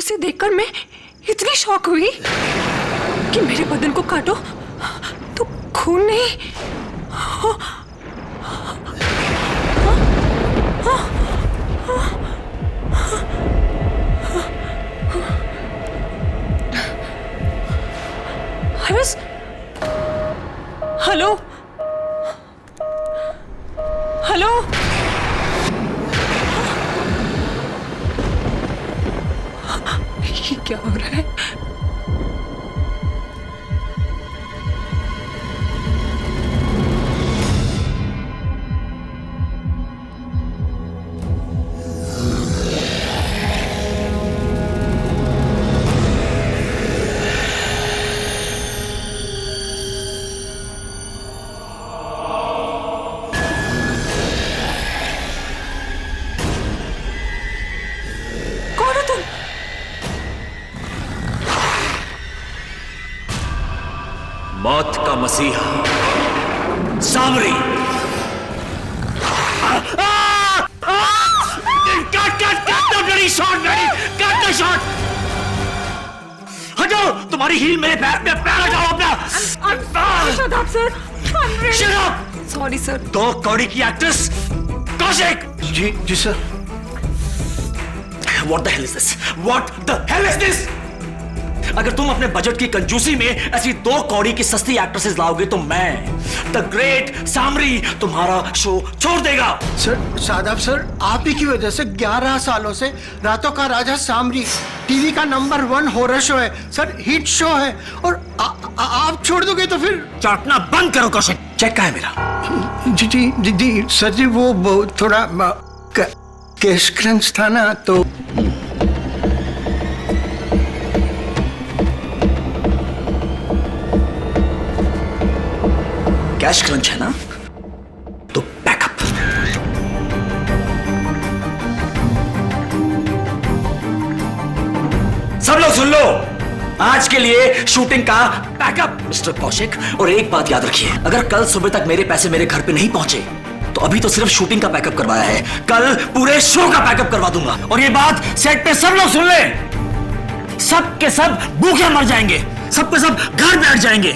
उसे देखकर मैं इतनी शॉक हुई कि मेरे बदन को काटो तो खून नहीं। हेलो हेलो, ये क्या हो रहा है? मौत का मसीहा सामरी। शॉट हटाओ, तुम्हारी हील मेरे पैर में, पैर हटाओ अपना। Sorry sir. दो कौड़ी की एक्ट्रेस कौशिक। जी sir. What the hell is this? What the hell is this? अगर तुम अपने बजट की कंजूसी में ऐसी दो कौड़ी की सस्ती एक्ट्रेसेस लाओगे तो मैं द ग्रेट सामरी तुम्हारा शो छोड़ देगा। सर शादाब सर, आप ही की वजह से 11 सालों से रातों का राजा सामरी टीवी का नंबर 1 हॉरर शो है सर, हिट शो है, और आप छोड़ दोगे तो फिर। चाटना बंद करो कौशिक। चेक का है मेरा? जी सर जी, वो थोड़ा कैश क्रंच था ना तो। कैश क्रंच है ना, तो बैकअप। सब लोग सुन लो, आज के लिए शूटिंग का बैकअप मिस्टर कौशिक। और एक बात याद रखिए, अगर कल सुबह तक मेरे पैसे मेरे घर पे नहीं पहुंचे तो अभी तो सिर्फ शूटिंग का बैकअप करवाया है, कल पूरे शो का बैकअप करवा दूंगा। और ये बात सेट पे सब लोग सुन ले, सब के सब भूखे मर जाएंगे, सब के सब घर बैठ जाएंगे,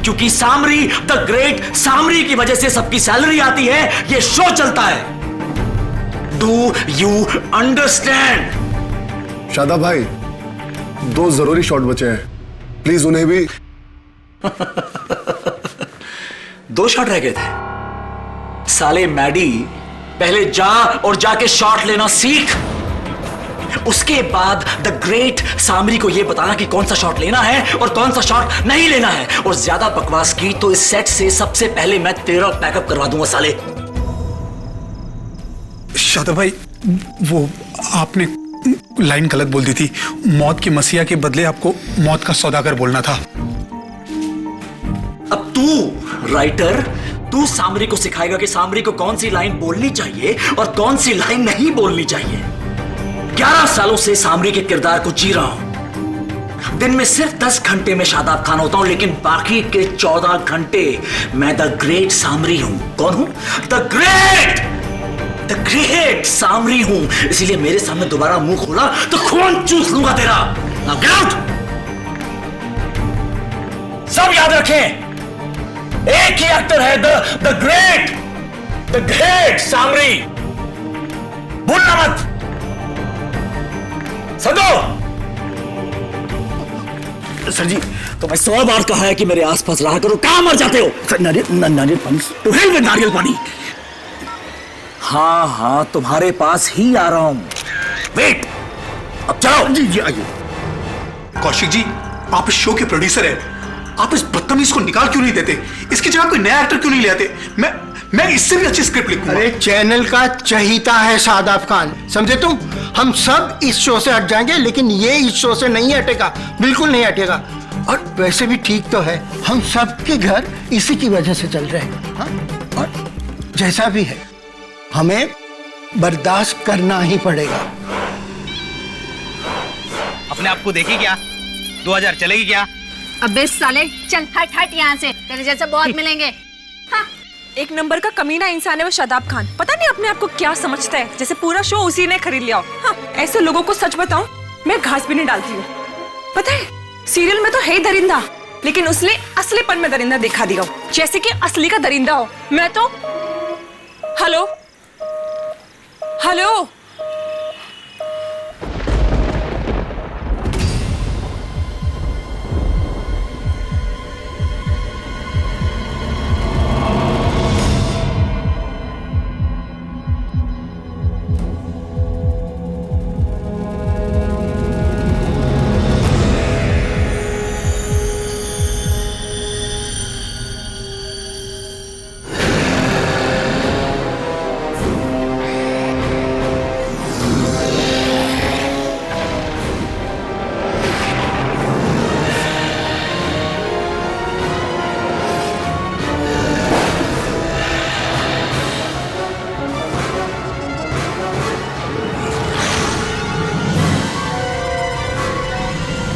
क्योंकि सामरी द ग्रेट सामरी की वजह से सबकी सैलरी आती है, ये शो चलता है। Do you understand? शादाब भाई, 2 जरूरी शॉट बचे हैं, प्लीज उन्हें भी। 2 शॉट रह गए थे। साले मैडी, पहले जा और जाके शॉट लेना सीख, उसके बाद द ग्रेट सामरी को यह बताना कि कौन सा शॉट लेना है और कौन सा शॉट नहीं लेना है। और ज्यादा बकवास की तो इस सेट से सबसे पहले मैं तेरा बैकअप करवा दूंगा साले। शादाब भाई, वो आपने लाइन गलत बोल दी थी। मौत के मसीहा के बदले आपको मौत का सौदागर बोलना था। अब तू राइटर, तू सामरी को सिखाएगा कि सामरी को कौन सी लाइन बोलनी चाहिए और कौन सी लाइन नहीं बोलनी चाहिए। 11 सालों से सामरी के किरदार को जी रहा हूं। दिन में सिर्फ 10 घंटे में शादाब खान होता हूं, लेकिन बाकी के 14 घंटे मैं द ग्रेट सामरी हूं। कौन हूं? द ग्रेट सामरी हूं। इसीलिए मेरे सामने दोबारा मुंह खोला तो खून चूस लूंगा तेरा। Now get out! सब याद रखें, एक ही एक्टर है द ग्रेट सामरी। भूलना मत। सदो सर जी, तो मैं 100 बार कहा है कि मेरे आसपास रहा करो, कहां मर जाते हो? नारियल पानी तो है में नारियल पानी। हाँ, तुम्हारे पास ही आ रहा हूं। वेट, अब चलो। जी आइए। कौशिक जी, आप इस शो के प्रोड्यूसर हैं, आप इस बदतमीज को निकाल क्यों नहीं देते? इसकी जगह कोई नया एक्टर क्यों नहीं ले आते? मैं इससे भी अच्छी स्क्रिप्ट लिखूंगा। अरे चैनल का चहीता है शादाब खान, समझे तुम? हम सब इस शो से हट जाएंगे, लेकिन ये इस शो से नहीं हटेगा, बिल्कुल नहीं हटेगा। और वैसे भी ठीक तो है, हम सबके घर इसी की वजह से चल रहे हैं। हाँ? और जैसा भी है, हमें बर्दाश्त करना ही पड़ेगा। अपने आप को देखी क्या? 2000 चलेगी क्या? अबे साले, चल हट यहाँ से, तेरे जैसे बहुत मिलेंगे। हाँ। एक नंबर का कमीना इंसान है वो शादाब खान। पता नहीं अपने आप को क्या समझता है, जैसे पूरा शो उसी ने खरीद लिया हो। हाँ, ऐसे लोगों को सच बताऊं मैं घास भी नहीं डालती हूँ। पता है, सीरियल में तो है दरिंदा, लेकिन उसने असलीपन में दरिंदा दिखा दिया हो, जैसे कि असली का दरिंदा हो। मैं तो हेलो हेलो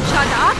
शादाब,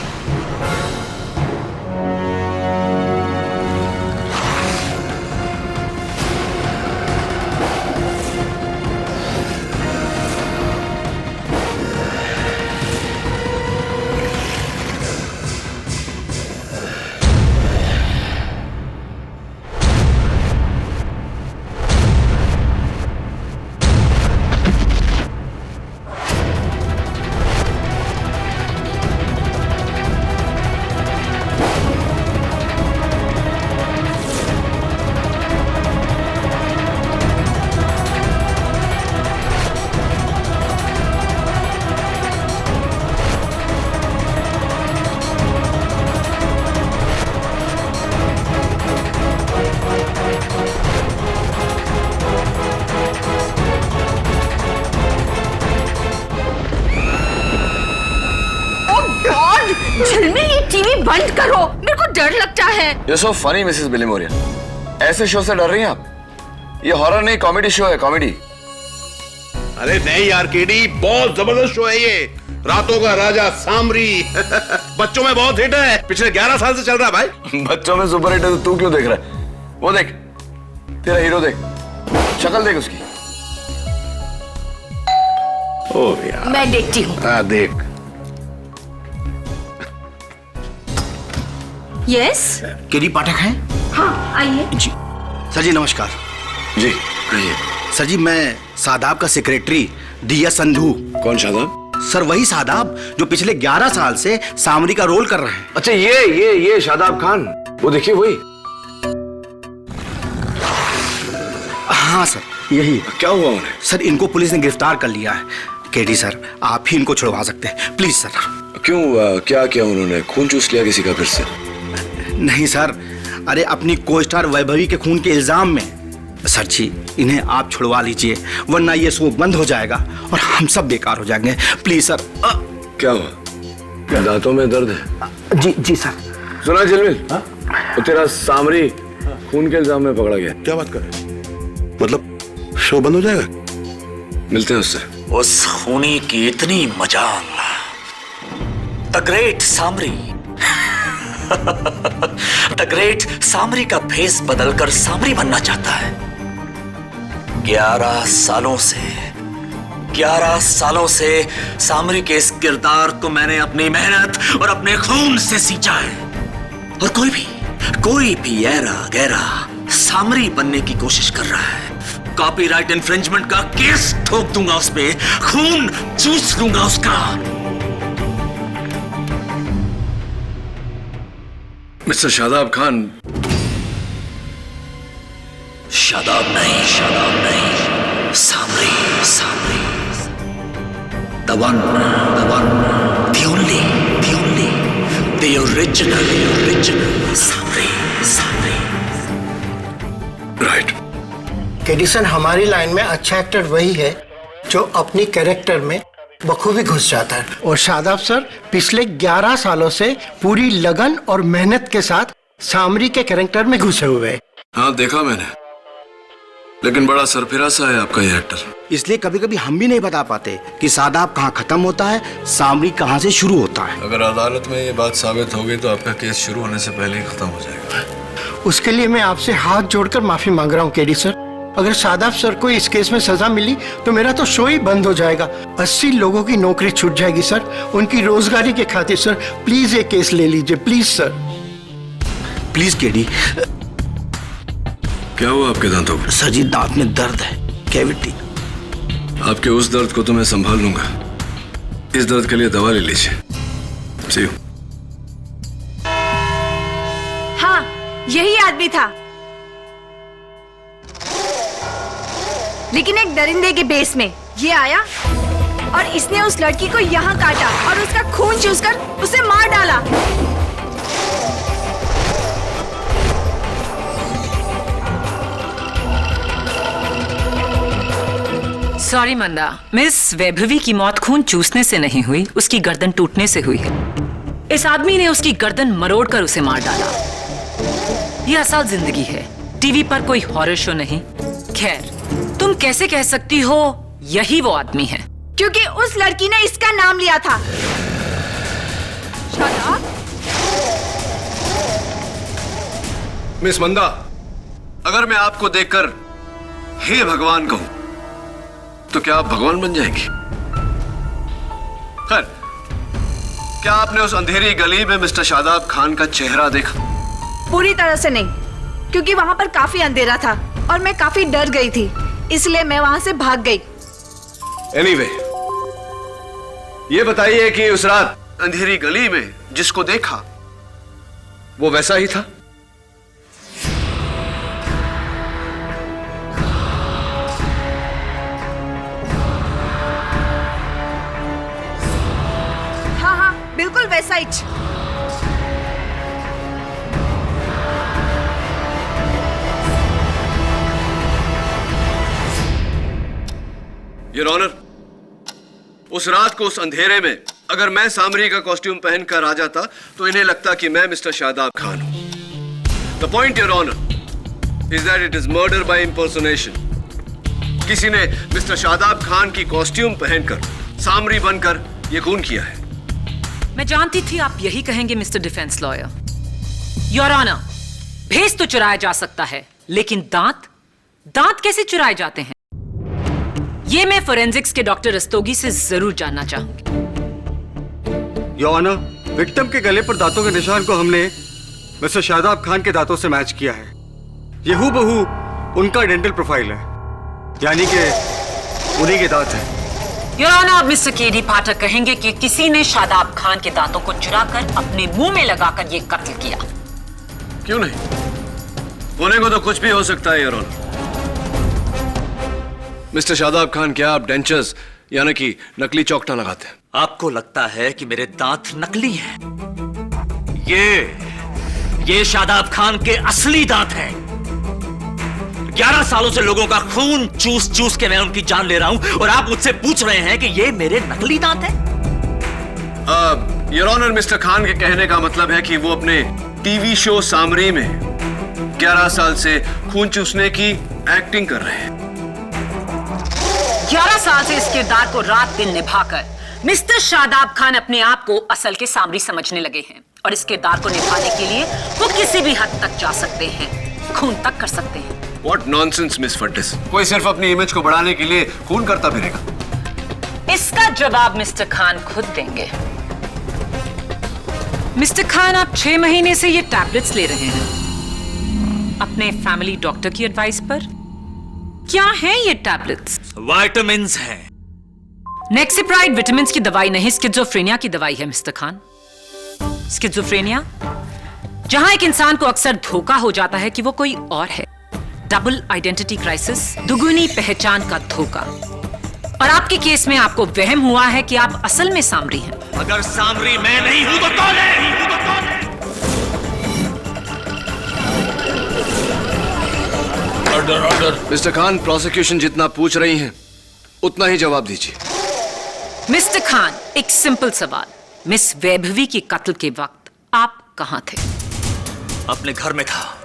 झिलमिल, ये टीवी बंद करो, मेरे को डर लगता है। You're so funny, Mrs बिलीमोरियन। ऐसे शो से डर रही हैं आप? ये हॉरर नहीं, कॉमेडी शो है, कॉमेडी। अरे नहीं यार केडी, बहुत जबरदस्त शो है ये। रातों का राजा सामरी बच्चों में बहुत हिट है, पिछले 11 साल से चल रहा है भाई। बच्चों में सुपर हिट है तो तू क्यों देख रहा है? वो देख, तेरा हीरो देख, शक्ल देख उसकी। ओ यार, मैं देखती हूँ। हाँ देख। यस, केडी पाठक हैं? हाँ आइए। जी सर जी, नमस्कार। जी आइए। सर जी, मैं सादाब का सेक्रेटरी दिया संधू। कौन शादाब? सर वही सादाब जो पिछले 11 साल से सामरी का रोल कर रहे हैं। अच्छा ये शादाब खान, वो देखिए वही। हाँ सर, यही। क्या हुआ उन्हें? सर इनको पुलिस ने गिरफ्तार कर लिया है। केडी सर, आप ही इनको छुड़वा सकते हैं, प्लीज सर। क्यों, क्या किया उन्होंने? खून चूस लिया किसी का फिर से? नहीं सर, अरे अपनी को स्टार वैभवी के खून के इल्जाम में। सर जी, इन्हें आप छुड़वा लीजिए, वरना ये शो बंद हो जाएगा और हम सब बेकार हो जाएंगे, प्लीज सर। क्या हुआ? क्या दांतों में दर्द है? जी जी सर। सुना झिलमिल, तो तेरा सामरी खून के इल्जाम में पकड़ा गया। क्या बात कर रहे? मतलब शो बंद हो जाएगा? मिलते हैं उससे। उस खूनी की इतनी मजाल, the great Samari. The great Samari का फेस बदलकर सामरी बनना चाहता है। 11 सालों से सामरी के इस किरदार को मैंने अपनी मेहनत और अपने खून से सींचा है। और कोई भी ऐरा गैरा सामरी बनने की कोशिश कर रहा है, कॉपीराइट इन्फ्रिंजमेंट का केस ठोक दूंगा उस पे, खून चूस लूंगा उसका। मिस्टर शादाब खान। शादाब नहीं, सामरी। The one, the only, the original Samri. Right. KD sir, हमारी लाइन में अच्छा एक्टर वही है जो अपनी कैरेक्टर में बखूबी घुस जाता है। और शादाब सर पिछले 11 सालों से पूरी लगन और मेहनत के साथ सामरी के कैरेक्टर में घुसे हुए हैं। हाँ देखा मैंने, लेकिन बड़ा सरफिरा सा है आपका ये एक्टर। इसलिए कभी कभी हम भी नहीं बता पाते कि सादाब कहाँ खत्म होता है, सामरी कहाँ से शुरू होता है। अगर अदालत में ये बात साबित हो गई तो आपका केस शुरू होने से पहले ही खत्म हो जाएगा। उसके लिए मैं आपसे हाथ जोड़कर माफी मांग रहा हूँ केडी सर। अगर शादाब सर को इस केस में सजा मिली तो मेरा तो शो ही बंद हो जाएगा। 80 लोगों की नौकरी छूट जाएगी सर, उनकी रोजगारी के खातिर। सर प्लीज ये केस ले लीजिए, प्लीज सर। Please KD. क्या हुआ आपके दांतों को? सर जी दांत में दर्द है, कैविटी। आपके उस दर्द को तो मैं संभाल लूंगा, इस दर्द के लिए दवा ले लीजिए। See you. हाँ, यही आदमी था, लेकिन एक दरिंदे के बेस में ये आया और इसने उस लड़की को यहाँ काटा और उसका खून चूसकर उसे मार डाला। सॉरी मंदा, मिस वैभवी की मौत खून चूसने से नहीं हुई, उसकी गर्दन टूटने से हुई है। इस आदमी ने उसकी गर्दन मरोड़कर उसे मार डाला। यह असल जिंदगी है, टीवी पर कोई हॉरर शो नहीं। खैर, तुम कैसे कह सकती हो यही वो आदमी है? क्योंकि उस लड़की ने इसका नाम लिया था। शादाब? मिस मंदा, अगर मैं आपको देखकर हे भगवान कहूं तो क्या आप भगवान बन जाएंगे? खैर, क्या आपने उस अंधेरी गली में मिस्टर शादाब खान का चेहरा देखा? पूरी तरह से नहीं, क्योंकि वहां पर काफी अंधेरा था और मैं काफी डर गई थी, इसलिए मैं वहां से भाग गई। एनीवे, ये बताइए कि उस रात अंधेरी गली में जिसको देखा वो वैसा ही था? हाँ हाँ, बिल्कुल वैसा ही। योर ऑनर, उस रात को उस अंधेरे में अगर मैं सामरी का कॉस्ट्यूम पहनकर आ जाता तो इन्हें लगता कि मैं मिस्टर शादाब खान हूं। The point your honour is that it is murder by impersonation. किसी ने मिस्टर शादाब खान की कॉस्ट्यूम पहनकर सामरी बनकर यह खून किया है। मैं जानती थी आप यही कहेंगे mister defence lawyer. Your honour, भेस तो चुराया जा सकता है, लेकिन दांत कैसे चुराए जाते हैं? ये मैं फोरेंसिक्स के डॉक्टर रस्तोगी से जरूर जानना चाहूंगी। योर ऑनर, विक्टिम के गले पर दांतों के निशान को हमने मिस्टर शादाब खान के दांतों से मैच किया है। ये हूबहू उनका डेंटल प्रोफाइल है, यानी कि उन्हीं के दांत हैं। योर ऑनर, अब मिस्टर केडी पाठक कहेंगे कि किसी ने शादाब खान के दांतों को चुराकर अपने मुंह में लगाकर ये कत्ल किया। क्यों नहीं? होने को तो कुछ भी हो सकता है your honour. Mister Shadab Khan, क्या आप डेंचर्स यानी कि नकली चौकटा लगाते हैं? आपको लगता है कि मेरे दांत नकली हैं? ये शादाब खान के असली दांत हैं। 11 सालों से लोगों का खून चूस चूस के मैं उनकी जान ले रहा हूं और आप मुझसे पूछ रहे हैं कि ये मेरे नकली दांत हैं? योर ऑनर, मिस्टर खान के कहने का मतलब है कि वो अपने टीवी शो सामरी में 11 साल से खून चूसने की एक्टिंग कर रहे हैं। 11 साल से इस किरदार को रात दिन निभाकर मिस्टर शादाब खान अपने आप को असल के सामरी समझने लगे हैं और इस किरदार को निभाने के लिए वो किसी भी हद तक जा सकते हैं, खून तक कर सकते हैं। What nonsense, मिस फड्डिस। कोई सिर्फ अपनी इमेज को बढ़ाने के लिए खून करता फिरेगा। इसका जवाब मिस्टर खान खुद देंगे। मिस्टर खान, आप 6 महीने से ये टैबलेट्स ले रहे हैं अपने फैमिली डॉक्टर की एडवाइस पर। क्या हैं ये टैबलेट्स? विटामिन्स हैं। नेक्सिप्राइड विटामिन्स की दवाई नहीं, स्किज़ोफ्रेनिया की दवाई है मिस्टर खान। स्किज़ोफ्रेनिया, जहां एक इंसान को अक्सर धोखा हो जाता है कि वो कोई और है। डबल आइडेंटिटी क्राइसिस, दुगुनी पहचान का धोखा। और आपके केस में आपको वहम हुआ है कि आप असल में सामरी हैं। अगर सामरी मैं नहीं हूं तो कौन है? Order, order. Mister Khan, prosecution जितना पूछ रही हैं उतना ही जवाब दीजिए। मिस्टर खान, एक सिंपल सवाल। मिस वैभवी की कत्ल के वक्त आप कहां थे? अपने घर में था।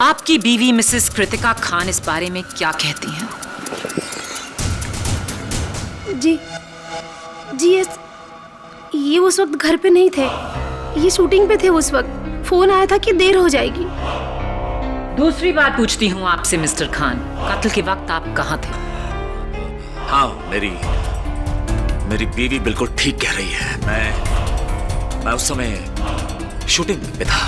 आपकी बीवी मिसेस कृतिका खान इस बारे में क्या कहती हैं? जी ये उस वक्त घर पे नहीं थे, ये शूटिंग पे थे उस वक्त। फोन आया था कि देर हो जाएगी। दूसरी बात पूछती हूँ आपसे मिस्टर खान, कत्ल के वक्त आप कहाँ थे? हाँ, मेरी बीवी बिल्कुल ठीक कह रही है। मैं उस समय शूटिंग पे था।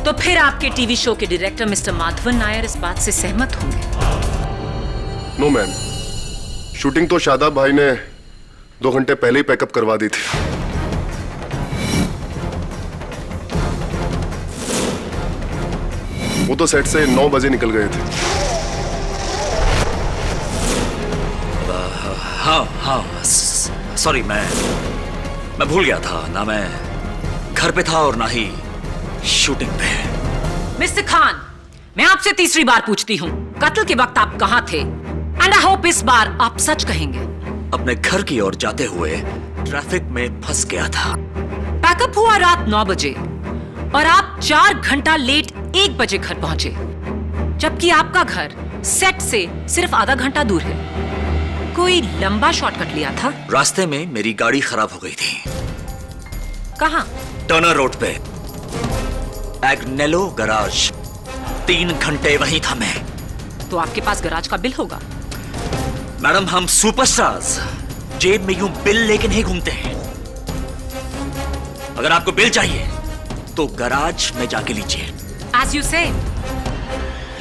तो फिर आपके टीवी शो के डायरेक्टर मिस्टर माधवन नायर इस बात से सहमत होंगे? नो मैम, शूटिंग तो शादाब भाई ने 2 घंटे पहले ही पैकअप करवा दी थी। वो तो सेट से 9 बजे निकल गए थे। हाँ, सॉरी, मैं भूल गया था ना। मैं घर पे था और ना ही शूटिंग पे। मिस्टर खान, मैं आपसे तीसरी बार पूछती हूँ, कत्ल के वक्त आप कहाँ थे? एंड आई होप इस बार आप सच कहेंगे। अपने घर की ओर जाते हुए ट्रैफिक में फंस गया था। पैकअप हुआ रात 9 बजे और आप 4 घंटा लेट 1 बजे घर पहुंचे, जबकि आपका घर सेट से सिर्फ आधा घंटा दूर है। कोई लंबा शॉर्टकट लिया था? रास्ते में मेरी गाड़ी खराब हो गई थी। कहाँ? टर्नर रोड पे, एग्नेलो गराज। 3 घंटे वहीं था मैं। तो आपके पास गराज का बिल होगा। मैडम, हम सुपरस्टार्स जेब में यूं बिल लेके नहीं घूमते हैं। अगर आपको बिल चाहिए तो गराज में जाके लीजिए। As you say,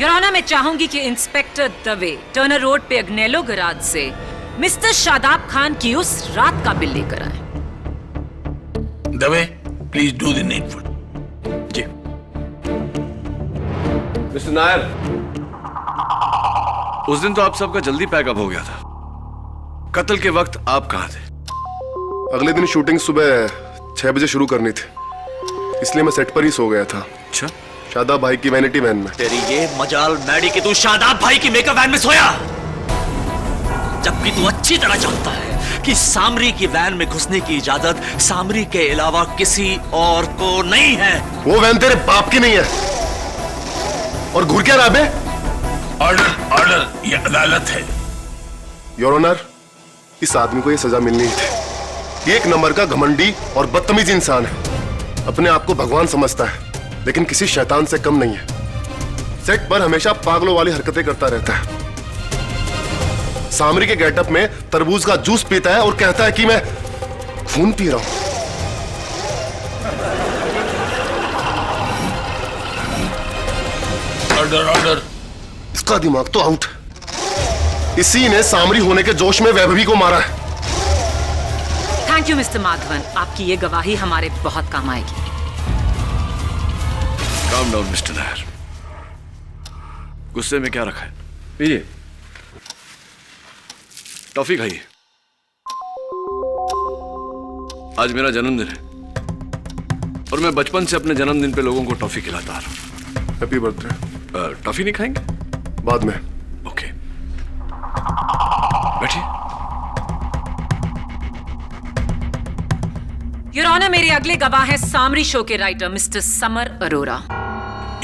your honour, मैं चाहूंगी कि इंस्पेक्टर दवे टर्नर रोड पे अग्नेलो गराज से मिस्टर शादाब खान की उस रात का बिल लेकर आए। Dave, please do the needful. जी। मिस्टर नायर, उस दिन तो आप सबका जल्दी पैकअप हो गया था। कत्ल के वक्त आप कहाँ थे? अगले दिन शूटिंग सुबह 6 बजे शुरू करनी थी, इसलिए मैं सेट पर ही सो गया था। अच्छा? शादाब भाई की वैनिटी वैन में। तेरी ये मजाल मैडी कि तू शादाब भाई की मेकअप वैन में सोया, जबकि तू अच्छी तरह जानता है कि सामरी की वैन में घुसने की इजाजत सामरी के अलावा किसी और को नहीं है। वो वैन तेरे बाप की नहीं है। और घूर क्या रहा बे? ऑर्डर, ये अदालत है। योर ऑनर, इस आदमी को ये सजा मिलनी ही थी। ये 1 नंबर का घमंडी और बदतमीज इंसान है। अपने आप को भगवान समझता है, लेकिन किसी शैतान से कम नहीं है। सेट पर हमेशा पागलों वाली हरकतें करता रहता है। सामरी के गेटअप में तरबूज का जूस पीता है और कहता है कि मैं खून पी रहा हूं। ऑर्डर। इसका दिमाग तो आउट है। इसी ने सामरी होने के जोश में वैभवी को मारा है। थैंक यू मिस्टर माधवन, आपकी ये गवाही हमारे बहुत काम आएगी। काम डाउन मिस्टर नायर, गुस्से में क्या रखा है? पीजिए, टॉफी खाइए। आज मेरा जन्मदिन है और मैं बचपन से अपने जन्मदिन पे लोगों को टॉफी खिलाता आ रहा हूं। Happy birthday. टॉफी नहीं खाएंगे? बाद में। ओके, बैठिए। योर ऑनर, मेरे अगले गवाह है सामरी शो के राइटर मिस्टर समर अरोरा।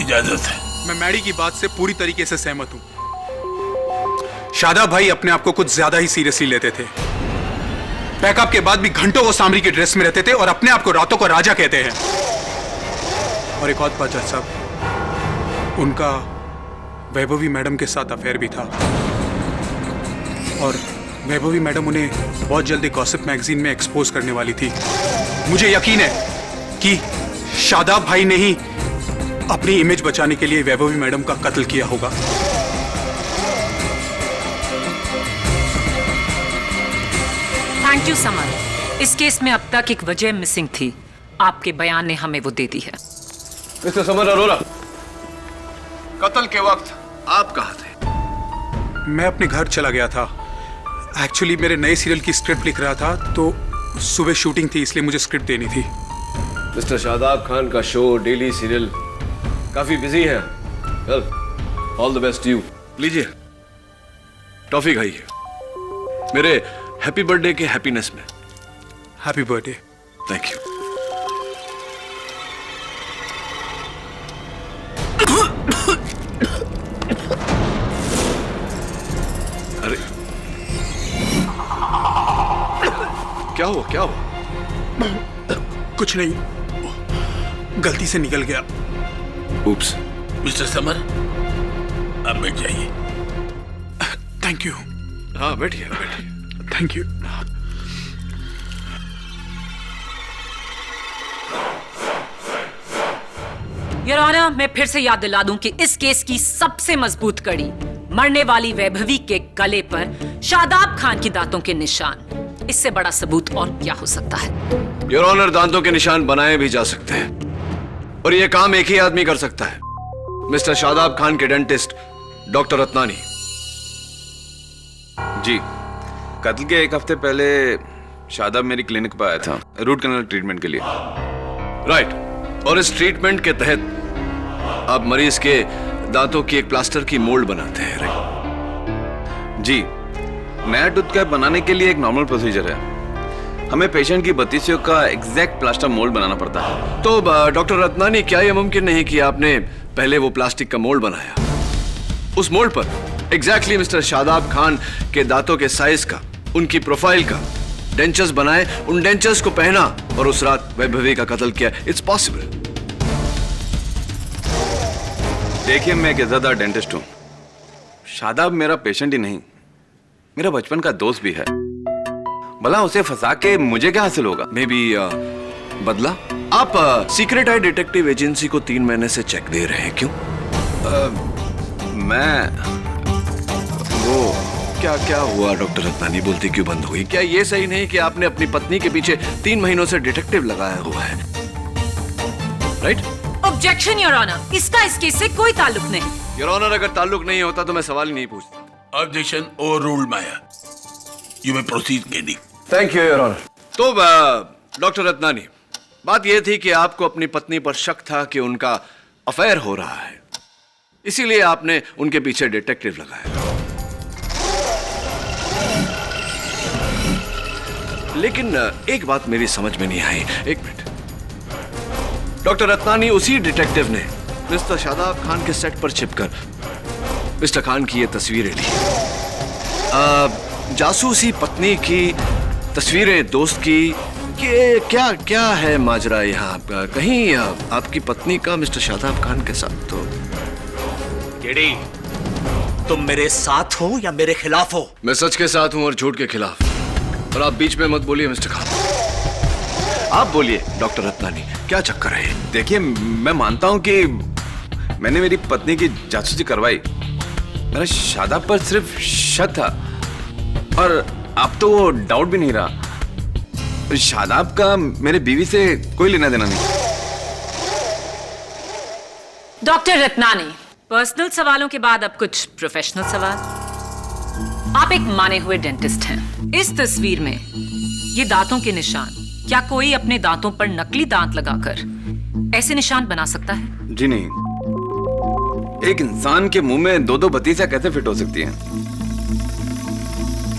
इजाजत है। मैं मैडी की बात से पूरी तरीके से सहमत हूं। शादाब भाई अपने आप को कुछ ज्यादा ही सीरियसली लेते थे। पैकअप के बाद भी घंटों वो सामरी के ड्रेस में रहते थे और अपने आप को रातों को राजा कहते हैं। और एक और बात जज साहब, उनका वैभवी मैडम के साथ अफेयर भी था और वैभवी मैडम उन्हें बहुत जल्दी गॉसिप मैगजीन में एक्सपोज करने वाली थी। मुझे यकीन है कि शादाब भाई ने ही अपनी इमेज बचाने के लिए वैभवी मैडम का कत्ल किया होगा। Thank you summer. इस केस में अब तक एक वजह मिसिंग थी, आपके बयान ने हमें वो दे दी है। मिस्टर समर अरोरा, कत्ल के वक्त आप कहाँ थे? मैं अपने घर चला गया था। एक्चुअली मेरे नए सीरियल की स्क्रिप्ट लिख रहा था, तो सुबह शूटिंग थी, इसलिए मुझे स्क्रिप्ट देनी थी। मिस्टर शादाब खान का शो, डेली सीरियल काफी बिजी है। Well, all the best you. लीजिए, टॉफी खाइए मेरे हैप्पी बर्थडे के हैप्पीनेस में। Happy birthday. Thank you. अरे क्या हुआ? क्या हुआ? कुछ नहीं, गलती से निकल गया। Oops. मिस्टर समर, आप बैठ जाइए। Thank you. हाँ बैठिए बैठिए। Thank you. योर ऑनर, मैं फिर से याद दिला दूं कि इस केस की सबसे मजबूत कड़ी मरने वाली वैभवी के गले पर शादाब खान की दांतों के निशान। इससे बड़ा सबूत और क्या हो सकता है? योर ऑनर, दांतों के निशान बनाए भी जा सकते हैं और यह काम एक ही आदमी कर सकता है, मिस्टर शादाब खान के डेंटिस्ट डॉक्टर रत्नानी। जी, कत्ल के एक हफ्ते पहले शादाब मेरी क्लिनिक पर आया था रूट कैनाल ट्रीटमेंट के लिए। राइट, और इस ट्रीटमेंट के तहत आप मरीज के दांतों की एक प्लास्टर की मोल्ड बनाते हैं, राइट? जी, नया टूथ कैप बनाने के लिए एक नॉर्मल प्रोसीजर है। हमें पेशेंट की बत्तीसियों का एग्जैक्ट प्लास्टर मोल्ड बनाना पड़ता है। तो डॉक्टर रत्नानी, क्या यह मुमकिन नहीं कि आपने पहले वो प्लास्टिक का मोल्ड बनाया, उस मोल्ड पर एग्जैक्टली मिस्टर शादाब खान के दांतों के साइज का, उनकी प्रोफाइल का डेंचर्स बनाए, उन डेंचर्स को पहना और उस रात वैभवी का कत्ल किया? It's possible. देखिए, मैं एक इज्जतदार डेंटिस्ट हूं। शादाब मेरा पेशेंट ही नहीं, मेरा बचपन का दोस्त भी है। भला उसे फंसा के मुझे क्या हासिल होगा? मे बी बदला? आप सीक्रेट आई डिटेक्टिव एजेंसी को 3 महीने से चेक दे रहे हैं, क्यों? मैं वो क्या हुआ डॉक्टर रत्नानी? बोलती क्यों बंद हुई? क्या ये सही नहीं कि आपने अपनी पत्नी के पीछे 3 महीनों से डिटेक्टिव लगाया हुआ है, राइट? ऑब्जेक्शन योर ऑनर, इसका इस केस से कोई ताल्लुक नहीं। योर ऑनर, अगर ताल्लुक नहीं होता तो मैं सवाल ही नहीं पूछता। Objection overruled Maya. You may proceed KD. Thank you your honour. तो डॉक्टर रत्नानी, बात यह थी कि आपको अपनी पत्नी पर शक था कि उनका अफेयर हो रहा है, इसीलिए आपने उनके पीछे डिटेक्टिव लगाया। लेकिन एक बात मेरी समझ में नहीं आई। एक मिनट, डॉक्टर रत्नानी, उसी डिटेक्टिव ने मिस्टर शादाब खान के सेट पर छिपकर मिस्टर खान की ये तस्वीरें ली। जासूसी पत्नी की तस्वीरें दोस्त की, क्या क्या है माजरा यहाँ? कहीं आपकी पत्नी का मिस्टर शादाब खान के साथ तो? केडी, तुम मेरे साथ हो या मेरे खिलाफ हो? मैं सच के साथ हूं और झूठ के खिलाफ, और आप बीच में मत बोलिए मिस्टर खान। आप बोलिए डॉक्टर रत्नानी, क्या चक्कर है? देखिए, मैं मानता हूं कि मैंने मेरी पत्नी की जासूसी करवाई। मेरा शादाब पर सिर्फ शक था और अब तो वो डाउट भी नहीं रहा। शादाब का मेरे बीवी से कोई लेना देना नहीं। डॉक्टर रत्नानी, पर्सनल सवालों के बाद अब कुछ प्रोफेशनल सवाल। आप एक माने हुए डेंटिस्ट हैं। इस तस्वीर में ये दांतों के निशान, क्या कोई अपने दांतों पर नकली दांत लगाकर ऐसे निशान बना सकता है? जी नहीं। एक इंसान के मुंह में 2-2 बत्तीसियां कैसे फिट हो सकती हैं?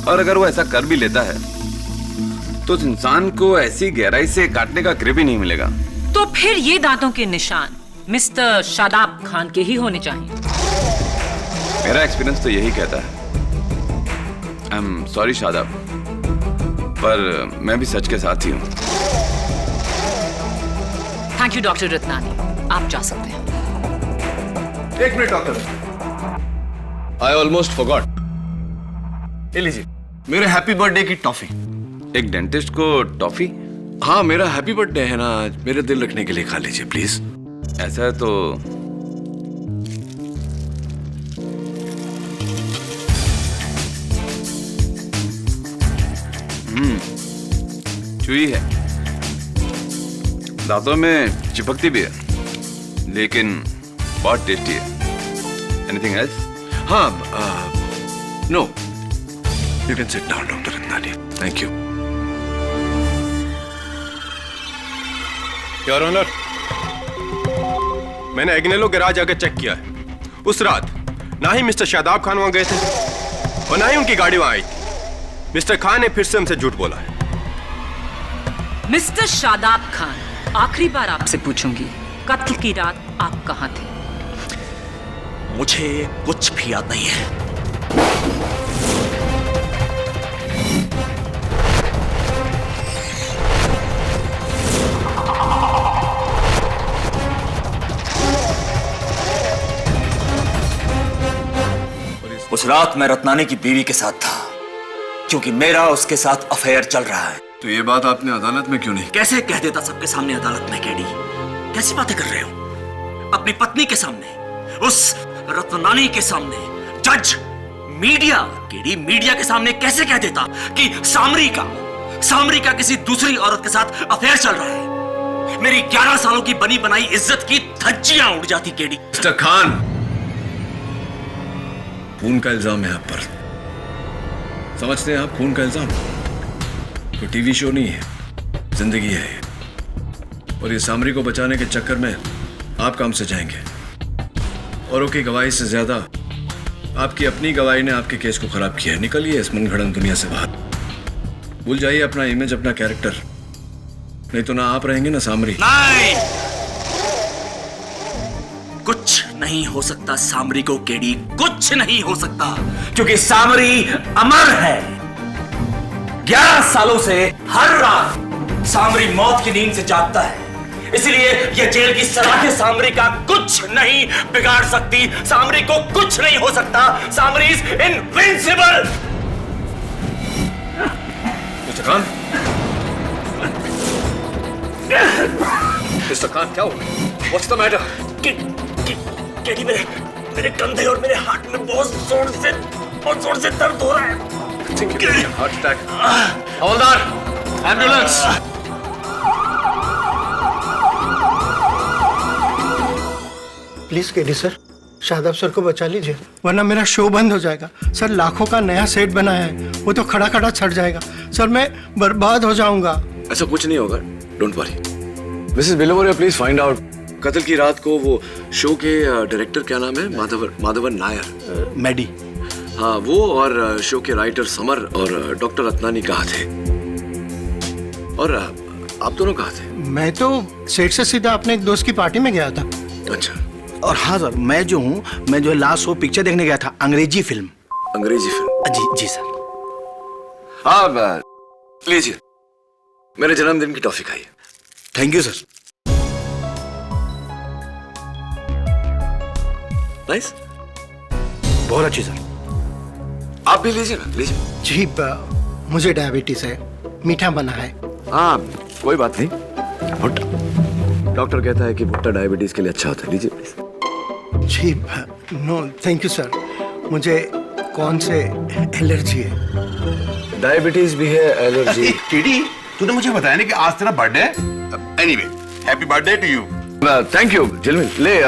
और अगर वो ऐसा कर भी लेता है तो उस इंसान को ऐसी गहराई से काटने का ग्रिप ही नहीं मिलेगा। तो फिर ये दांतों के निशान मिस्टर शादाब खान के ही होने चाहिए। मेरा एक्सपीरियंस तो यही कहता है। आई एम सॉरी शादाब, पर मैं भी सच के साथ ही हूं। थैंक यू डॉक्टर रत्नानी, आप जा सकते हैं। एक minute doctor, I almost forgot. ये लीजिए मेरे हैप्पी बर्थडे की टॉफी। एक डेंटिस्ट को टॉफी? हाँ, मेरा हैप्पी बर्थडे है ना, मेरे दिल रखने के लिए खा लीजिए प्लीज। ऐसा है तो चुई है, दांतों में चिपकती भी है, लेकिन बहुत टेस्टी है। Anything else? हाँ, no, you can sit down doctor Ratnani. Thank you. Your honour, मैंने एग्नेलो गैराज आकर चेक किया है। उस रात ना ही मिस्टर शादाब खान वहां गए थे और ना ही उनकी गाड़ी वहां आई थी। मिस्टर खान ने फिर से हमसे झूठ बोला है। मिस्टर शादाब खान, आखिरी बार आपसे पूछूंगी, कत्ल की रात आप कहां थे? मुझे कुछ भी याद नहीं है। उस रात मैं रत्नानी की बीवी के साथ था, क्योंकि मेरा उसके साथ अफेयर चल रहा है। तो ये बात आपने अदालत में क्यों नहीं? कैसे कह देता सबके सामने अदालत में, केडी? कैसी बातें कर रहे हो? अपनी पत्नी के सामने, उस रत्नानी के सामने, जज, मीडिया, केडी, मीडिया के सामने कैसे कह देता कि सामरी का किसी दूसरी औरत के साथ अफेयर चल रहा है? मेरी 11 सालों की बनी बनाई इज्जत की धज्जियां उड़ जाती, केडी। मिस्टर खान, खून का इल्जाम है आप पर। समझते हैं आप? खून का इल्जाम कोई टीवी शो नहीं है, जिंदगी है ये। और ये सामरी को बचाने के चक्कर में आप काम से जाएंगे। औरों की गवाही से ज्यादा आपकी अपनी गवाही ने आपके केस को खराब किया है। निकलिए इस मनगढ़ंत दुनिया से बाहर। भूल जाइए अपना इमेज, अपना कैरेक्टर, नहीं तो ना आप रहेंगे ना सामरी। नहीं, कुछ नहीं हो सकता सामरी को, केडी, कुछ नहीं हो सकता, क्योंकि सामरी अमर है। 11 सालों से हर रात सामरी मौत की नींद से जागता है, इसलिए यह जेल की सलाखें सामरी का कुछ नहीं बिगाड़ सकती। सामरी को कुछ नहीं हो सकता। Samari is invincible. Mister Khan, mister Khan, क्या हुआ? What's the matter? केडी, मेरे कंधे और मेरे हाथ में बहुत जोर से दर्द हो रहा है। Heart attack. Havildar, ambulance. Please KD sir, Shadab sir को बचा लीजिए, वरना मेरा शो बंद हो जाएगा। सर लाखों का नया सेट बना है, वो तो खड़ा खड़ा छट जाएगा। सर मैं बर्बाद हो जाऊंगा। ऐसा कुछ नहीं होगा, don't worry. Mrs Bilovaria, please find out कत्ल की रात को वो शो के डायरेक्टर, क्या नाम है? माधवन नायर। मैडी। हाँ, वो और शो के राइटर समर और डॉक्टर रत्नानी कहाँ थे? और आप दोनों कहाँ थे? मैं तो सेट से सीधा अपने एक दोस्त की पार्टी में गया था। अच्छा। और हाँ सर, मैं जो लास्ट शो पिक्चर देखने गया था, अंग्रेजी फिल्म। अंग्रेजी फिल्म? जी सर। हाँ, लीजिए, मेरे जन्मदिन की टॉफी खाइए। Thank you sir. नाइस, बहुत अच्छी सर। आप भी लीजिए ना, लीजिए। जी मुझे डायबिटीज है, मीठा बना है। हाँ, कोई बात नहीं। भुट्टा, डॉक्टर कहता है कि भुट्टा डायबिटीज के लिए अच्छा होता है। लीजिए प्लीज। जी नो थैंक यू सर, मुझे कौन से एलर्जी है? डायबिटीज भी है, एलर्जी। टीडी, तूने मुझे बताया नहीं कि आज तेरा बर्थडे है? Anyway, happy birthday to you. Thank you Jilmil, ले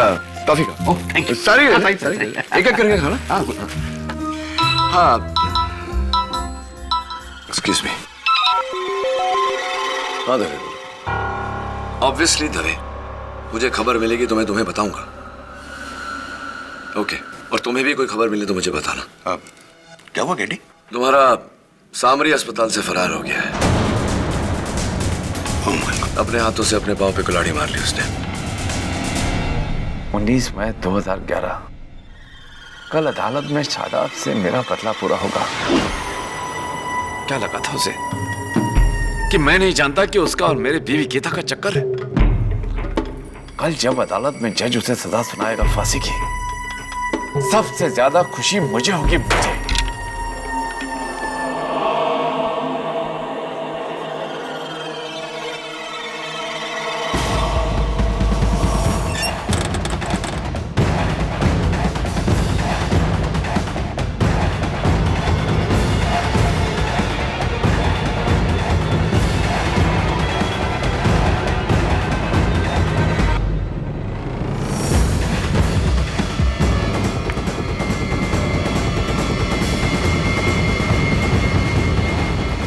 टॉफी का। Thank you. सारी एक एक करके खाना। हाँ, एक्सक्यूज मी। हाँ दवे, ऑब्वियसली दवे, मुझे खबर मिलेगी तो मैं तुम्हें बताऊंगा। ओके, और तुम्हें भी कोई खबर मिले तो मुझे बताना। क्या हुआ केडी? तुम्हारा सामरी अस्पताल से फरार हो गया है। अपने हाथों से अपने पांव पे कुल्हाड़ी मार ली उसने। 19 मई 2011 कल अदालत में शादाब से मेरा बदला पूरा होगा। क्या लगा था उसे कि मैं नहीं जानता कि उसका और मेरे बीवी गीता का चक्कर है? कल जब अदालत में जज उसे सजा सुनाएगा फांसी की, सबसे ज्यादा खुशी मुझे होगी। मुझे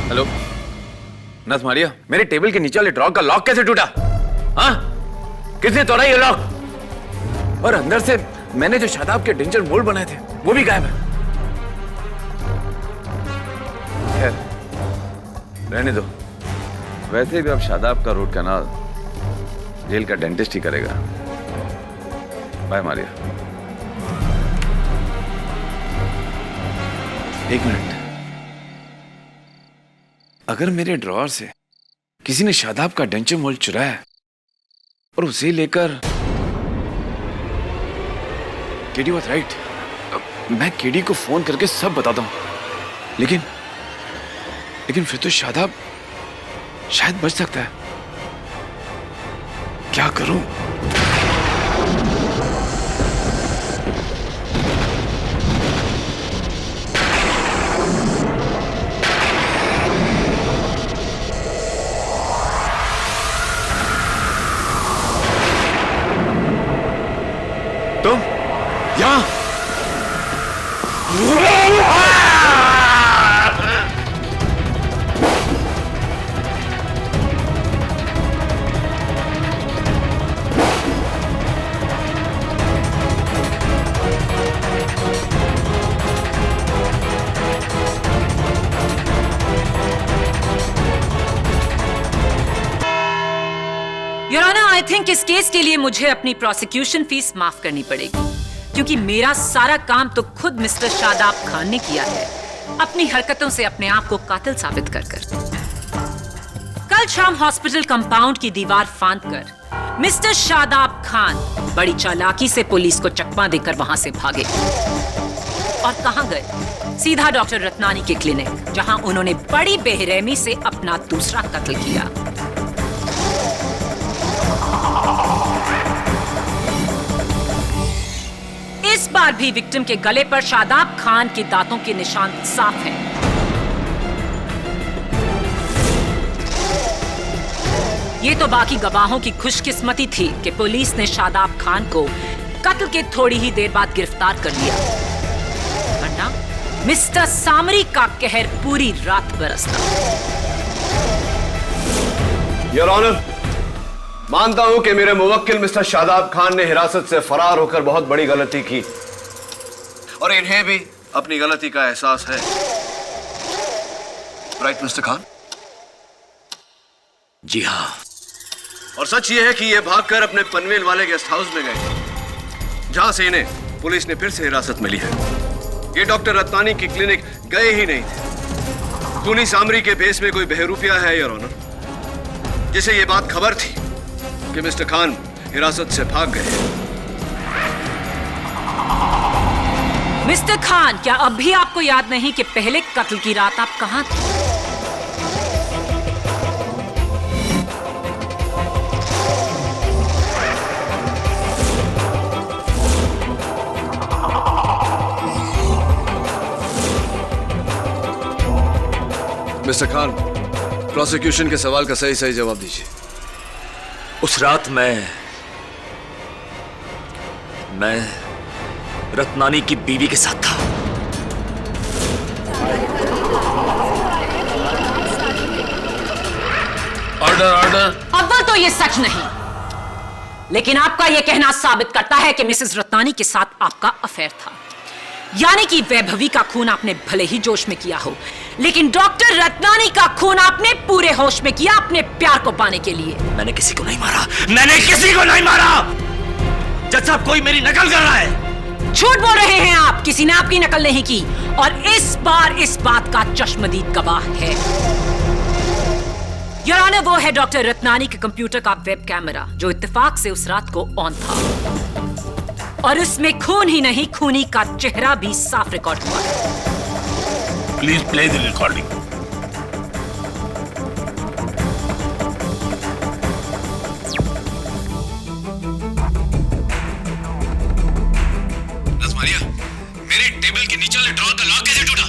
हेलो नथ मारिया, मेरे टेबल के नीचे वाले ड्रॉर का लॉक कैसे टूटा? हाँ, किसने तोड़ा ये लॉक? और अंदर से मैंने जो शादाब के डेंजर मोल्ड बनाए थे वो भी गायब है। खैर, रहने दो। वैसे भी अब शादाब का रूट कैनाल जेल का डेंटिस्ट ही करेगा। बाय मारिया। एक मिनट, अगर मेरे ड्रॉअर से किसी ने शादाब का डेंचर मोल्ड चुराया और उसे लेकर केडी वाज राइट, मैं केडी को फोन करके सब बताता हूं, लेकिन फिर तो शादाब शायद बच सकता है। क्या करूं? तुम यहां? योर ऑनर, आई थिंक इस केस के लिए मुझे अपनी प्रोसिक्यूशन फीस माफ करनी पड़ेगी, क्योंकि मेरा सारा काम तो खुद मिस्टर शादाब खान ने किया है, अपनी हरकतों से अपने आप को कातिल साबित कर। कल शाम हॉस्पिटल कंपाउंड की दीवार फांदकर मिस्टर शादाब खान बड़ी चालाकी से पुलिस को चकमा देकर वहां से भागे। और कहां गए? सीधा डॉक्टर रत्नानी के क्लिनिक, जहां उन्होंने बड़ी बेरहमी से अपना दूसरा कत्ल किया। इस बार भी विक्टिम के गले पर शादाब खान के दांतों के निशान साफ हैं। ये तो बाकी गवाहों की खुशकिस्मती थी कि पुलिस ने शादाब खान को कत्ल के थोड़ी ही देर बाद गिरफ्तार कर लिया, वरना मिस्टर सामरी का कहर पूरी रात बरसता। योर ऑनर, मानता हूं कि मेरे मुवक्किल मिस्टर शादाब खान ने हिरासत से फरार होकर बहुत बड़ी गलती की, और इन्हें भी अपनी गलती का एहसास है। Right mister Khan? जी हाँ। और सच ये है कि ये भागकर अपने पनवेल वाले गेस्ट हाउस में गए, जहां से इन्हें पुलिस ने फिर से हिरासत मिली है। ये डॉक्टर रत्नानी की क्लिनिक गए ही नहीं थे। खूनी सामरी के भेस में कोई बहरूपिया है योर ऑनर, जिसे ये बात खबर थी कि मिस्टर खान हिरासत से भाग गए। मिस्टर खान, क्या अब भी आपको याद नहीं कि पहले कत्ल की रात आप कहां थे? मिस्टर खान, प्रोसिक्यूशन के सवाल का सही सही जवाब दीजिए। उस रात मैं रत्नानी की बीवी के साथ था। ऑर्डर। अव्वल तो ये सच नहीं, लेकिन आपका ये कहना साबित करता है कि मिसेस रत्नानी के साथ आपका अफेयर था। यानी कि वैभवी का खून आपने भले ही जोश में किया हो, लेकिन डॉक्टर रत्नानी का खून आपने पूरे होश में किया अपने प्यार को पाने के लिए। मैंने किसी को नहीं मारा, मैंने किसी को नहीं मारा। जज साहब, कोई मेरी नकल कर रहा है। झूठ बोल रहे हैं आप, किसी ने आपकी नकल नहीं की, और इस बार इस बात का चश्मदीद गवाह है। योर ऑनर, वो है डॉक्टर रत्नानी के कंप्यूटर का वेब कैमरा, जो इत्तेफाक से उस रात को ऑन था, और उसमें खून ही नहीं, खूनी का चेहरा भी साफ रिकॉर्ड हुआ है। Please play the recording. Rasmalia, मेरे टेबल के नीचे वाले ड्रॉर का लॉक कैसे टूटा?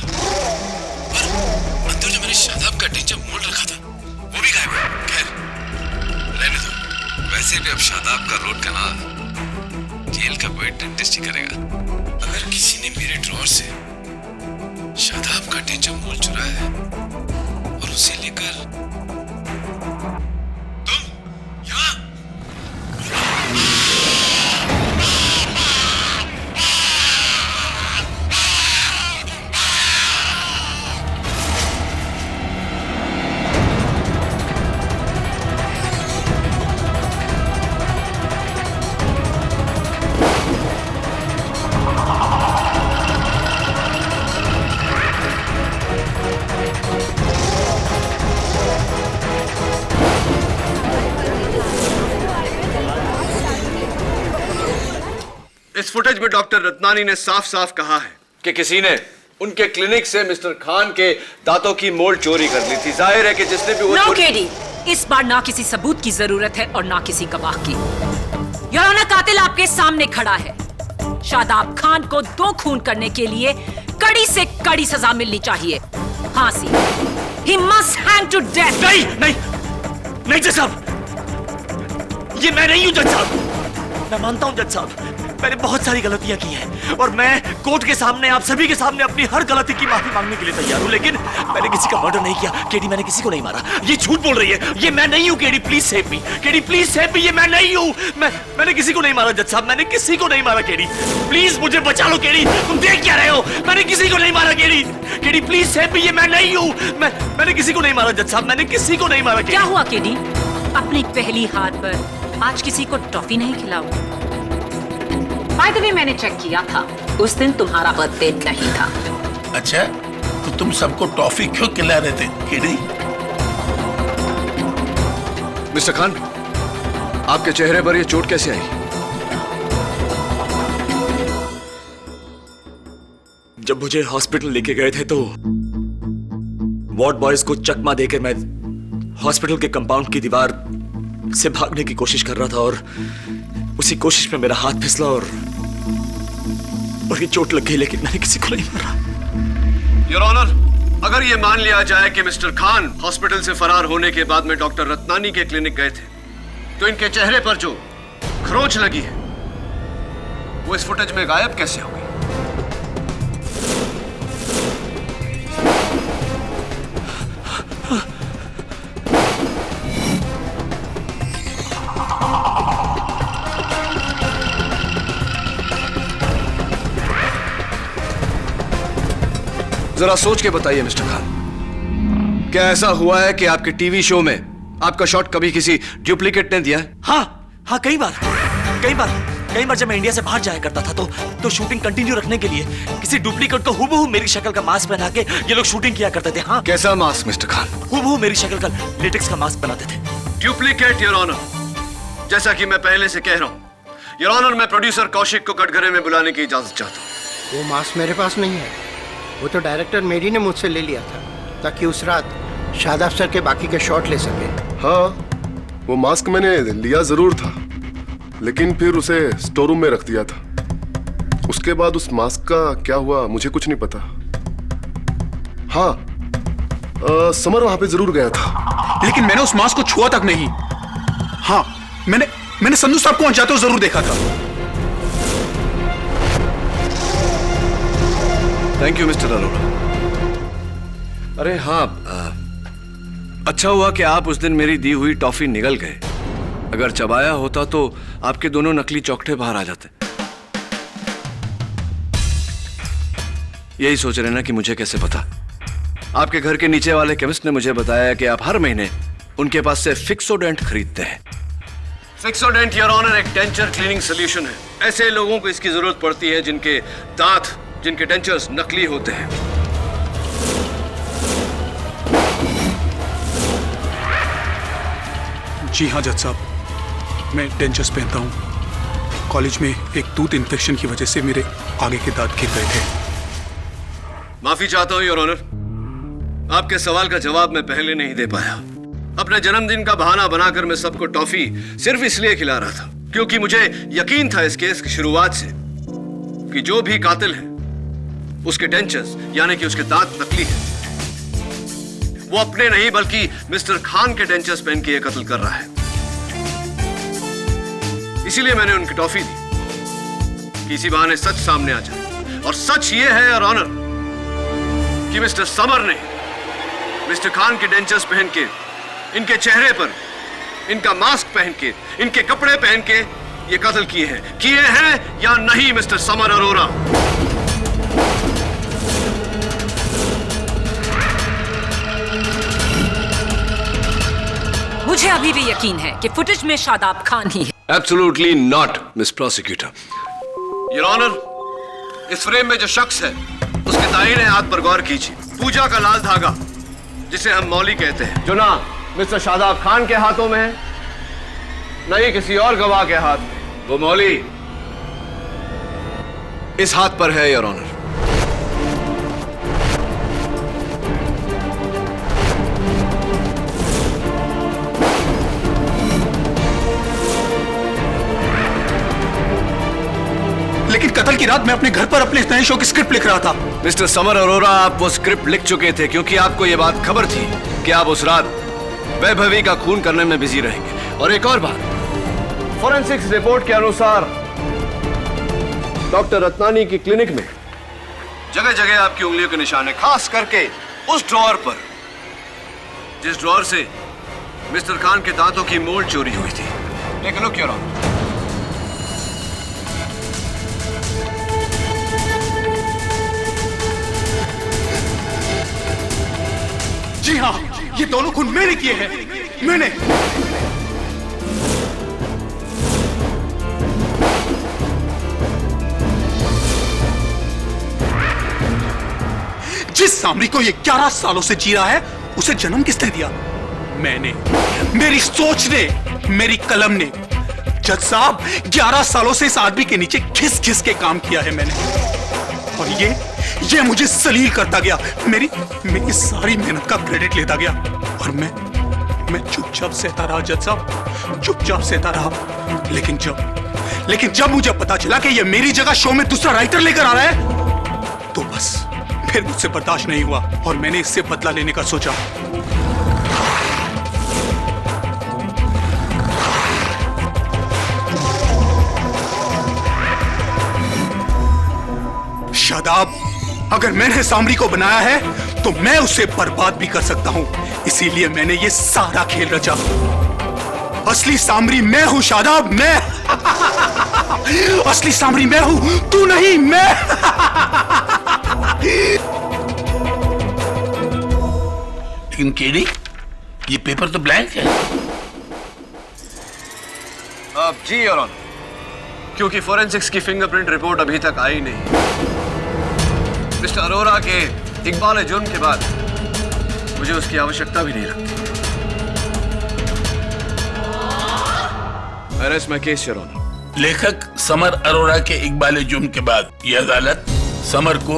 और अंदर जो मैंने शादाब का टीचर मोल्ड रखा था, वो भी गायब है। खैर, रहने दो। वैसे भी अब शादाब का रोड कनाल जेल का कोई डेंटिस्ट ही करेगा। अगर किसी ने मेरे ड्रॉर से शादाब का टीचर मोल चुराया है और उसे लेकर तुम यहाँ? इस फुटेज में डॉक्टर रत्नानी ने साफ साफ कहा है कि किसी ने उनके क्लिनिक से मिस्टर खान के दांतों की मोल्ड चोरी कर ली थी। जाहिर है कि जिसने भी वो नो केडी, इस बार ना किसी सबूत की जरूरत है और ना किसी गवाह की। योर ऑनर, कातिल आपके सामने खड़ा है। शादाब खान को 2 खून करने के लिए कड़ी से कड़ी सजा मिलनी चाहिए, फांसी। He must hang to death. नहीं नहीं नहीं जज साहब, ये मैं नहीं हूं जज साहब। मैं मानता हूं जज साहब, मैंने बहुत सारी गलतियां की हैं और मैं कोर्ट के सामने, आप सभी के सामने अपनी हर गलती की माफी मांगने के लिए तैयार हूं, लेकिन मैंने किसी का मर्डर नहीं किया। केडी, मैंने किसी को नहीं मारा। ये झूठ बोल रही है, ये मैं नहीं हूं। KD please save me, KD please save me, ये मैं नहीं हूं। मैंने किसी को नहीं मारा जज साहब, मैंने किसी को नहीं मारा। केडी प्लीज मुझे बचा लो। केडी, तुम देख क्या रहे हो? मैंने किसी को नहीं मारा। KD, KD please save me, ये मैं नहीं हूं। मैंने किसी को नहीं मारा जज साहब, मैंने किसी को नहीं मारा। क्या हुआ केडी? अपनी पहली हाथ पर आज किसी को टॉफी नहीं खिलाओ? बाय द वे, मैंने चेक किया था, उस दिन तुम्हारा बर्थडे नहीं था। अच्छा, तो तुम सबको टॉफी क्यों खिला रहे थे केडी? मिस्टर खान, आपके चेहरे पर यह चोट कैसे आई? जब मुझे हॉस्पिटल लेके गए थे तो वार्ड बॉयज को चकमा देकर मैं हॉस्पिटल के कंपाउंड की दीवार से भागने की कोशिश कर रहा था और उसी कोशिश में मेरा हाथ फिसला और ये चोट लग गई, लेकिन मैंने किसी को नहीं मारा। योर ऑनर, अगर ये मान लिया जाए कि मिस्टर खान हॉस्पिटल से फरार होने के बाद में डॉक्टर रत्नानी के क्लिनिक गए थे, तो इनके चेहरे पर जो खरोंच लगी है वो इस फुटेज में गायब कैसे हो गई? जरा सोच के बताइए मिस्टर खान, क्या ऐसा हुआ है कि आपके टीवी शो में आपका शॉट कभी किसी डुप्लीकेट ने दिया है? हाँ, कई बार जब मैं इंडिया से बाहर जाया करता था तो शूटिंग कंटिन्यू रखने के लिए किसी डुप्लीकेट को हुबहू मेरी शक्ल का मास्क पहना के ये लोग शूटिंग किया करते थे। हाँ, कैसा मास्क मिस्टर खान? हुबहू मेरी शक्ल का लेटेक्स का मास्क बनाते थे। डुप्लीकेट योर ऑनर, जैसा कि मैं पहले से कह रहा हूं योर ऑनर, मैं प्रोड्यूसर कौशिक को कटघरे में बुलाने की इजाजत चाहता हूं। वो मास्क मेरे पास नहीं है, वो तो डायरेक्टर मेरी ने मुझसे ले लिया था ताकि उस रात शादाब सर के बाकी के शॉट ले सके। हाँ, वो मास्क मैंने लिया जरूर था, लेकिन फिर उसे स्टोर रूम में रख दिया था। उसके बाद उस मास्क का क्या हुआ मुझे कुछ नहीं पता। हाँ, समर वहां पे जरूर गया था, लेकिन मैंने उस मास्क को छुआ तक नहीं। हाँ, मैंने संधू साहब को वहां जाते हुए जरूर देखा था। Thank you mister Arora. अरे हाँ, अच्छा हुआ कि आप उस दिन मेरी दी हुई टॉफी निगल गए। अगर चबाया होता तो आपके दोनों नकली चौकठे बाहर आ जाते। यही सोच रहे ना कि मुझे कैसे पता? आपके घर के नीचे वाले केमिस्ट ने मुझे बताया कि आप हर महीने उनके पास से फिक्सोडेंट खरीदते हैं। फिक्सोडेंट योर ऑनर एक डेंचर क्लीनिंग सोल्यूशन है। ऐसे लोगों को इसकी जरूरत पड़ती है जिनके दांत, जिनके डेंचर्स नकली होते हैं। जी हाँ जज साहब, मैं डेंचर्स पहनता हूँ। कॉलेज में एक टूथ इन्फेक्शन की वजह से मेरे आगे के दांत गिर गए थे। माफी चाहता हूँ योर ऑनर, आपके सवाल का जवाब मैं पहले नहीं दे पाया। अपने जन्मदिन का बहाना बनाकर मैं सबको टॉफी सिर्फ इसलिए खिला रहा था क्योंकि मुझे यकीन था इस केस की शुरुआत से कि जो भी कातिल है उसके डेंचर्स यानी कि उसके दांत नकली हैं। वो अपने नहीं बल्कि मिस्टर खान के डेंचर्स पहन के ये कत्ल कर रहा है। इसीलिए मैंने उनकी टॉफी दी कि इसी बहाने सच सामने आ जाए। और सच ये है योर ऑनर कि मिस्टर समर ने मिस्टर खान के डेंचर्स पहन के, इनके चेहरे पर इनका मास्क पहन के, इनके कपड़े पहन के ये कत्ल किए हैं या नहीं मिस्टर समर अरोरा? मुझे अभी भी यकीन है कि फुटेज में शादाब खान ही है। Absolutely not miss prosecutor. Your honour, इस फ्रेम में जो शख्स है उसके दाहिने हाथ पर गौर कीजिए। पूजा का लाल धागा जिसे हम मौली कहते हैं, जो ना मिस्टर शादाब खान के हाथों में है न ही किसी और गवाह के हाथ में। वो मौली इस हाथ पर है योर ऑनर। कत्ल की रात मैं अपने घर पर अपने नए शो की स्क्रिप्ट लिख रहा था। मिस्टर समर अरोरा, आप वो स्क्रिप्ट लिख चुके थे क्योंकि आपको ये बात खबर थी कि आप उस रात वैभवी का खून करने में बिजी रहेंगे। और एक और बात, फॉरेंसिक्स रिपोर्ट के अनुसार डॉक्टर रत्नानी की क्लिनिक में जगह जगह आपकी उंगलियों के निशान है, खास करके उस ड्रॉअर पर जिस ड्रॉअर से मिस्टर खान के दांतों की मोल्ड चोरी हुई थी। Take a look your honour. जी हाँ, ये दोनों खून मैंने किए हैं, मैंने। जिस सामरी को ये 11 सालों से जी रहा है, उसे जन्म किसने दिया? मैंने, मेरी सोच ने, मेरी कलम ने। जज साहब, 11 सालों से इस आदमी के नीचे घिस घिस के काम किया है मैंने, और ये मुझे सलील करता गया, मेरी सारी मेहनत का क्रेडिट लेता गया, और मैं चुपचाप सहता रहा जज साहब, चुपचाप सहता रहा। लेकिन जब मुझे पता चला कि ये मेरी जगह शो में दूसरा राइटर लेकर आ रहा है, तो बस फिर मुझसे बर्दाश्त नहीं हुआ और मैंने इससे बदला लेने का सोचा। शादाब, अगर मैंने सामरी को बनाया है तो मैं उसे बर्बाद भी कर सकता हूं, इसीलिए मैंने ये सारा खेल रचा। असली सामरी मैं हूं शादाब, मैं। असली सामरी मैं हूं, तू नहीं, मैं। लेकिन केडी, ये पेपर तो ब्लैंक है। अब जी योर ऑनर, क्योंकि फोरेंसिक्स की फिंगरप्रिंट रिपोर्ट अभी तक आई नहीं। मिस्टर अरोरा के इकबाल जुर्म के बाद मुझे उसकी आवश्यकता भी नहीं लगती। I rest my case your honour. लेखक समर अरोरा के इकबाल जुर्म के बाद यह अदालत समर को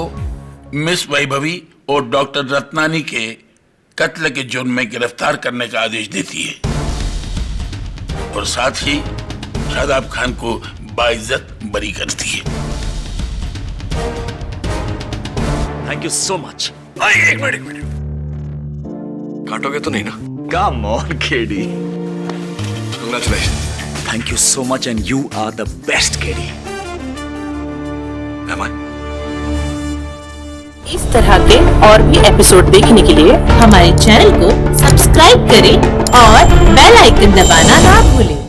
मिस वैभवी और डॉक्टर रत्नानी के कत्ल के जुर्म में गिरफ्तार करने का आदेश देती है और साथ ही शादाब खान को बाइज्जत बरी करती है। Thank you so much. एक मिनट, काटोगे तो नहीं ना? Come on KD. Congratulations. Thank you so much and you are the best, KD. Am I? इस तरह के और भी एपिसोड देखने के लिए हमारे चैनल को सब्सक्राइब करें और बेल आइकन दबाना ना भूलें।